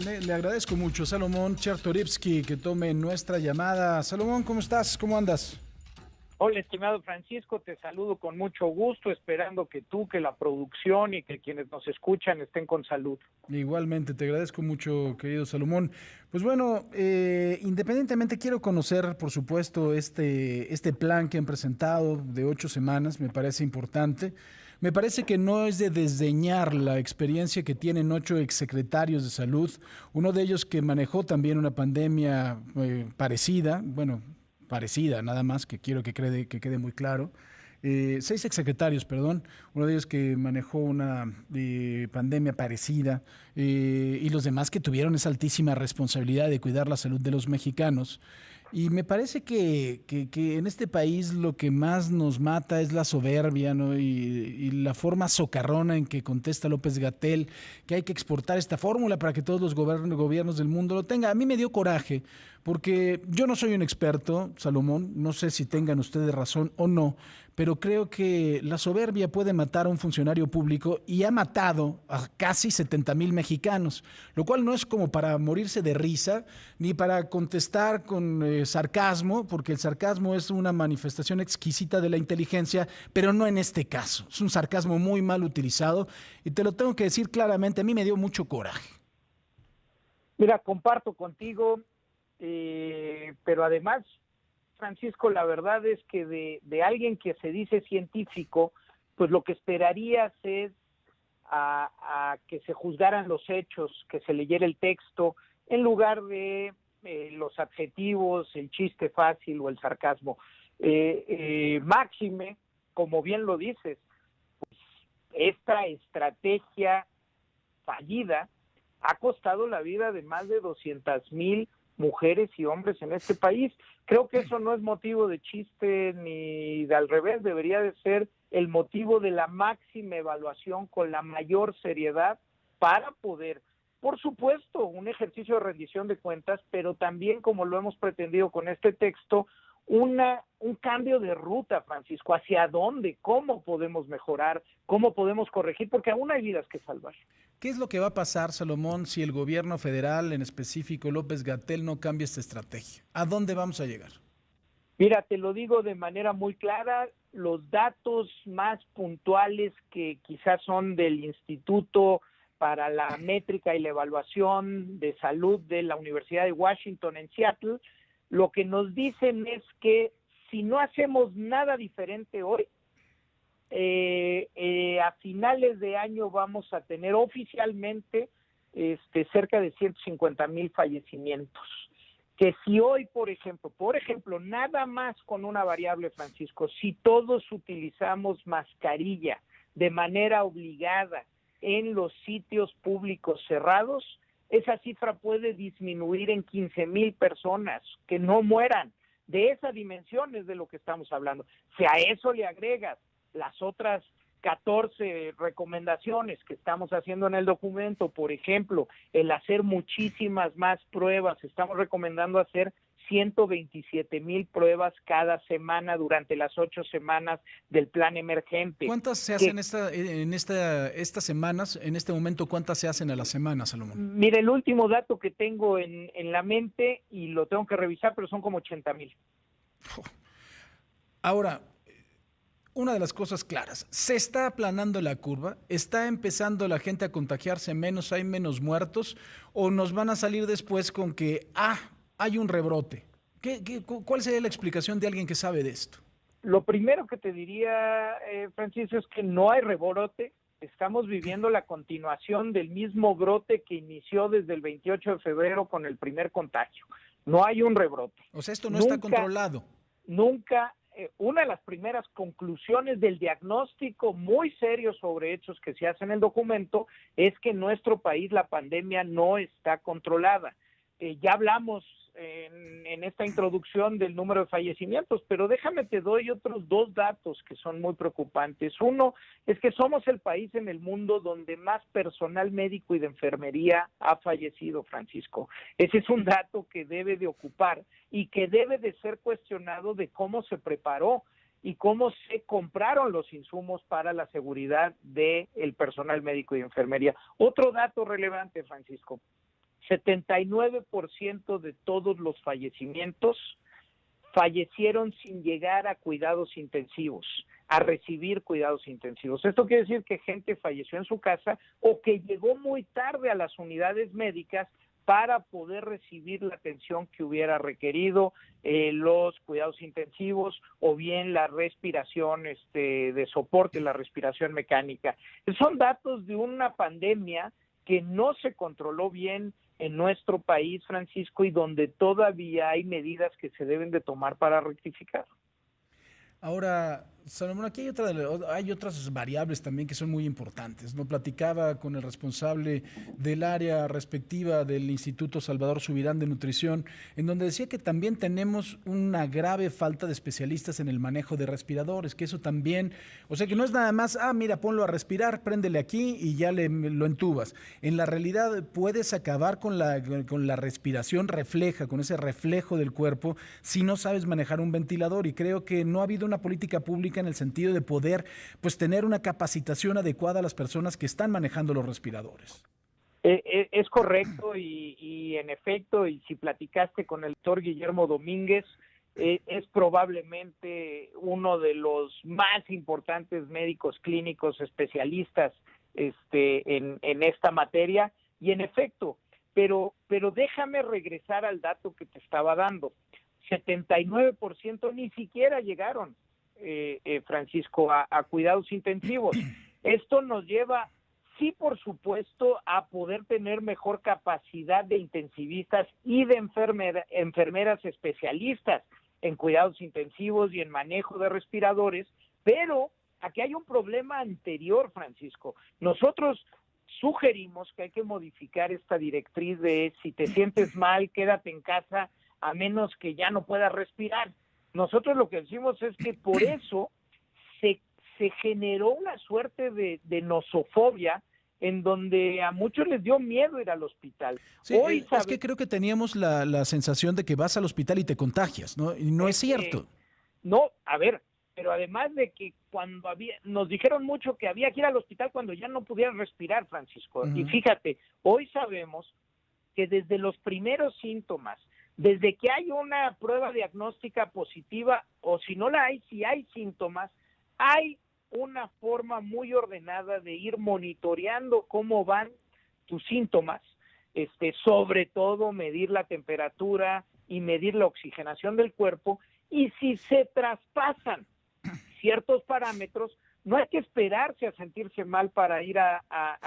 Le agradezco mucho a Salomón Chertorivsky que tome nuestra llamada. Salomón, ¿cómo estás? ¿Cómo andas? Hola, estimado Francisco, te saludo con mucho gusto, esperando que tú, que la producción y que quienes nos escuchan estén con salud. Igualmente, te agradezco mucho, querido Salomón. Pues bueno, independientemente quiero conocer, por supuesto, este plan que han presentado de 8 semanas, me parece importante. Me parece que no es de desdeñar la experiencia que tienen 8 exsecretarios de salud, uno de ellos que manejó también una pandemia parecida, bueno, parecida, nada más, que quiero que quede muy claro. 6 exsecretarios, perdón, uno de ellos que manejó una pandemia parecida, y los demás que tuvieron esa altísima responsabilidad de cuidar la salud de los mexicanos. Y me parece que en este país lo que más nos mata es la soberbia, ¿no? Y la forma socarrona en que contesta López-Gatell que hay que exportar esta fórmula para que todos los gobiernos del mundo lo tengan. A mí me dio coraje, porque yo no soy un experto, Salomón, no sé si tengan ustedes razón o no, pero creo que la soberbia puede matar a un funcionario público y ha matado a casi 70,000 mexicanos, lo cual no es como para morirse de risa ni para contestar con sarcasmo, porque el sarcasmo es una manifestación exquisita de la inteligencia, pero no en este caso. Es un sarcasmo muy mal utilizado y te lo tengo que decir claramente, a mí me dio mucho coraje. Mira, comparto contigo, pero además, Francisco, la verdad es que de alguien que se dice científico, pues lo que esperarías es a que se juzgaran los hechos, que se leyera el texto, en lugar de los adjetivos, el chiste fácil o el sarcasmo. Máxime, como bien lo dices, esta estrategia fallida ha costado la vida de más de 200,000 mujeres y hombres en este país. Creo que eso no es motivo de chiste ni de al revés, debería de ser el motivo de la máxima evaluación con la mayor seriedad para poder, por supuesto, un ejercicio de rendición de cuentas, pero también, como lo hemos pretendido con este texto, un cambio de ruta, Francisco, hacia dónde, cómo podemos mejorar, cómo podemos corregir, porque aún hay vidas que salvar. ¿Qué es lo que va a pasar, Salomón, si el gobierno federal, en específico López-Gatell, no cambia esta estrategia? ¿A dónde vamos a llegar? Mira, te lo digo de manera muy clara, los datos más puntuales que quizás son del Instituto para la Métrica y la Evaluación de Salud de la Universidad de Washington en Seattle, lo que nos dicen es que si no hacemos nada diferente hoy, a finales de año vamos a tener oficialmente cerca de 150,000 fallecimientos. Que si hoy, por ejemplo, nada más con una variable, Francisco, si todos utilizamos mascarilla de manera obligada en los sitios públicos cerrados, esa cifra puede disminuir en 15,000 personas que no mueran. De esa dimensión es de lo que estamos hablando. Si a eso le agregas las otras 14 recomendaciones que estamos haciendo en el documento, por ejemplo, el hacer muchísimas más pruebas, estamos recomendando hacer 127,000 pruebas cada semana durante las 8 semanas del plan emergente. ¿Cuántas se hacen Que, estas semanas? En este momento, ¿cuántas se hacen a la semana, Salomón? mire, el último dato que tengo en la mente, y lo tengo que revisar, pero son como 80,000. Ahora, una de las cosas claras, se está aplanando la curva, está empezando la gente a contagiarse menos, hay menos muertos, o nos van a salir después con que, hay un rebrote. ¿Cuál sería la explicación de alguien que sabe de esto? Lo primero que te diría, Francisco, es que no hay rebrote. Estamos viviendo la continuación del mismo brote que inició desde el 28 de febrero con el primer contagio. No hay un rebrote. O sea, esto no está Nunca, controlado. nunca, una de las primeras conclusiones del diagnóstico muy serio sobre hechos que se hace en el documento es que en nuestro país la pandemia no está controlada. Ya hablamos en esta introducción del número de fallecimientos, pero déjame te doy otros dos datos que son muy preocupantes. Uno es que somos el país en el mundo donde más personal médico y de enfermería ha fallecido, Francisco. Ese es un dato que debe de ocupar y que debe de ser cuestionado de cómo se preparó y cómo se compraron los insumos para la seguridad del personal médico y de enfermería. Otro dato relevante, Francisco. 79% de todos los fallecimientos fallecieron sin llegar a cuidados intensivos, a recibir cuidados intensivos. Esto quiere decir que gente falleció en su casa o que llegó muy tarde a las unidades médicas para poder recibir la atención que hubiera requerido, los cuidados intensivos o bien la respiración de soporte, la respiración mecánica. Son datos de una pandemia que no se controló bien en nuestro país, Francisco, y donde todavía hay medidas que se deben de tomar para rectificar. Ahora, Salomón, aquí hay otras variables también que son muy importantes, ¿no? Platicaba con el responsable del área respectiva del Instituto Salvador Subirán de Nutrición, en donde decía que también tenemos una grave falta de especialistas en el manejo de respiradores, que eso también, o sea que no es nada más, mira, ponlo a respirar, préndele aquí y ya lo entubas. En la realidad puedes acabar con la respiración refleja, con ese reflejo del cuerpo, si no sabes manejar un ventilador, y creo que no ha habido una política pública en el sentido de poder pues tener una capacitación adecuada a las personas que están manejando los respiradores. Es correcto y en efecto, y si platicaste con el doctor Guillermo Domínguez, es probablemente uno de los más importantes médicos clínicos especialistas en esta materia, y en efecto, pero déjame regresar al dato que te estaba dando. 79% ni siquiera llegaron, Francisco, a cuidados intensivos. Esto nos lleva, sí, por supuesto, a poder tener mejor capacidad de intensivistas y de enfermeras especialistas en cuidados intensivos y en manejo de respiradores, pero aquí hay un problema anterior, Francisco. Nosotros sugerimos que hay que modificar esta directriz de si te sientes mal, quédate en casa, a menos que ya no puedas respirar. Nosotros lo que decimos es que por eso se generó una suerte de nosofobia en donde a muchos les dio miedo ir al hospital. Sí, hoy es que creo que teníamos la sensación de que vas al hospital y te contagias, ¿no? Y no es cierto. No, a ver, pero además de que nos dijeron mucho que había que ir al hospital cuando ya no pudieran respirar, Francisco. Y fíjate, hoy sabemos que desde los primeros síntomas, desde que hay una prueba diagnóstica positiva, o si no la hay, si hay síntomas, hay una forma muy ordenada de ir monitoreando cómo van tus síntomas, sobre todo medir la temperatura y medir la oxigenación del cuerpo, y si se traspasan ciertos parámetros, no hay que esperarse a sentirse mal para ir a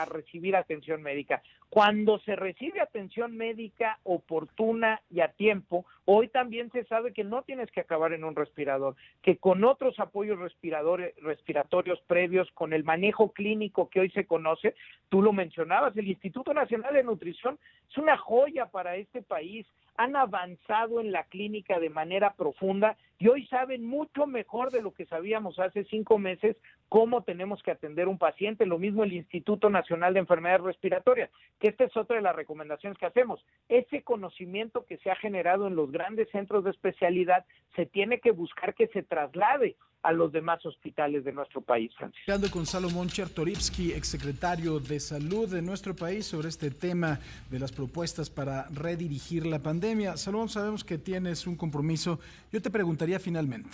recibir atención médica. Cuando se recibe atención médica oportuna y a tiempo, hoy también se sabe que no tienes que acabar en un respirador, que con otros apoyos respiratorios previos, con el manejo clínico que hoy se conoce, tú lo mencionabas, el Instituto Nacional de Nutrición es una joya para este país. Han avanzado en la clínica de manera profunda y hoy saben mucho mejor de lo que sabíamos hace 5 meses cómo tenemos que atender un paciente. Lo mismo el Instituto Nacional de Enfermedades Respiratorias, que esta es otra de las recomendaciones que hacemos. Ese conocimiento que se ha generado en los grandes centros de especialidad se tiene que buscar que se traslade a los demás hospitales de nuestro país, Francisco. Hablando con Salomón Chertorivsky, exsecretario de Salud de nuestro país, sobre este tema de las propuestas para redirigir la pandemia. Salomón, sabemos que tienes un compromiso. Yo te preguntaría finalmente,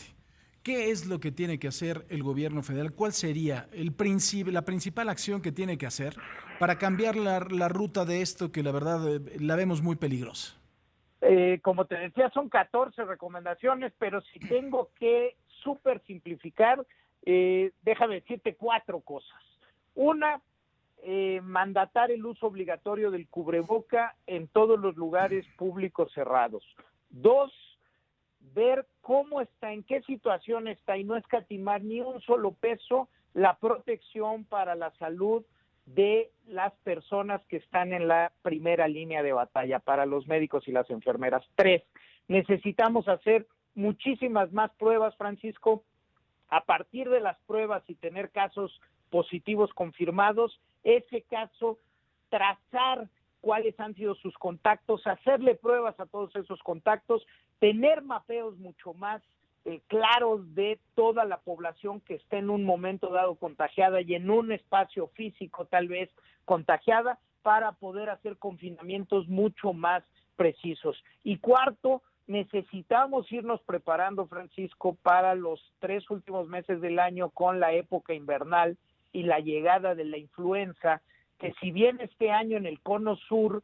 ¿qué es lo que tiene que hacer el gobierno federal? ¿Cuál sería la principal acción que tiene que hacer para cambiar la ruta de esto que la verdad la vemos muy peligrosa? Como te decía, son 14 recomendaciones, pero si tengo que súper simplificar, déjame decirte 4 cosas. Una, mandatar el uso obligatorio del cubreboca en todos los lugares públicos cerrados. 2, ver cómo está, en qué situación está y no escatimar ni un solo peso la protección para la salud de las personas que están en la primera línea de batalla, para los médicos y las enfermeras. 3, necesitamos hacer muchísimas más pruebas, Francisco. A partir de las pruebas y tener casos positivos confirmados, ese caso, trazar cuáles han sido sus contactos, hacerle pruebas a todos esos contactos, tener mapeos mucho más claros de toda la población que esté en un momento dado contagiada y en un espacio físico tal vez contagiada, para poder hacer confinamientos mucho más precisos. Y cuarto, necesitamos irnos preparando, Francisco, para los 3 últimos meses del año con la época invernal y la llegada de la influenza, que si bien este año en el cono sur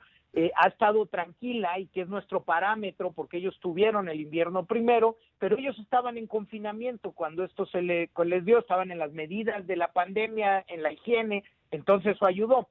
ha estado tranquila y que es nuestro parámetro porque ellos tuvieron el invierno primero, pero ellos estaban en confinamiento cuando esto les dio, estaban en las medidas de la pandemia, en la higiene, entonces eso ayudó.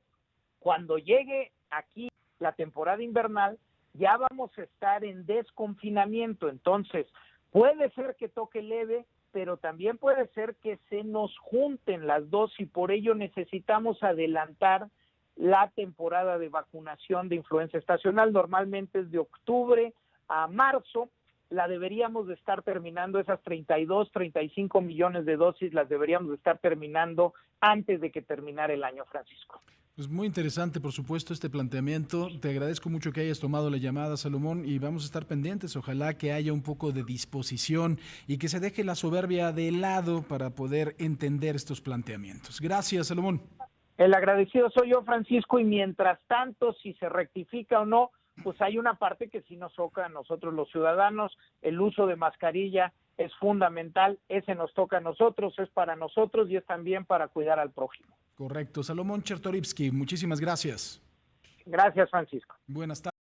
Cuando llegue aquí la temporada invernal, ya vamos a estar en desconfinamiento, entonces puede ser que toque leve, pero también puede ser que se nos junten las dos y por ello necesitamos adelantar la temporada de vacunación de influenza estacional. Normalmente es de octubre a marzo, la deberíamos de estar terminando, esas 32, 35 millones de dosis las deberíamos de estar terminando antes de que terminara el año, Francisco. Pues muy interesante, por supuesto, este planteamiento. Te agradezco mucho que hayas tomado la llamada, Salomón, y vamos a estar pendientes. Ojalá que haya un poco de disposición y que se deje la soberbia de lado para poder entender estos planteamientos. Gracias, Salomón. El agradecido soy yo, Francisco, y mientras tanto, si se rectifica o no, pues hay una parte que sí nos toca a nosotros los ciudadanos. El uso de mascarilla es fundamental, ese nos toca a nosotros, es para nosotros y es también para cuidar al prójimo. Correcto. Salomón Chertorivsky, muchísimas gracias. Gracias, Francisco. Buenas tardes.